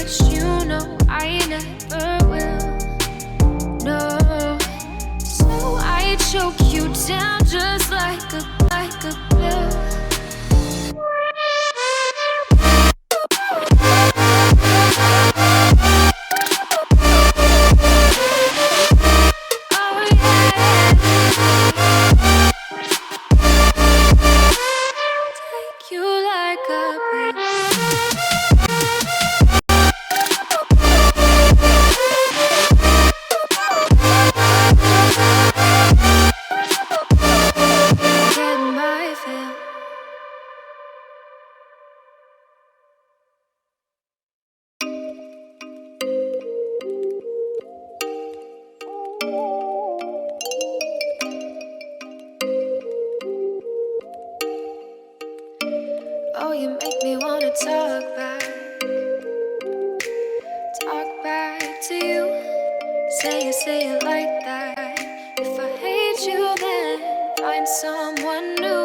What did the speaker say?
but you know I never will. No, so I choke you down just like a pill. You like a get my fill. Oh, you make me wanna talk back to you. Say it like that. If I hate you, then find someone new.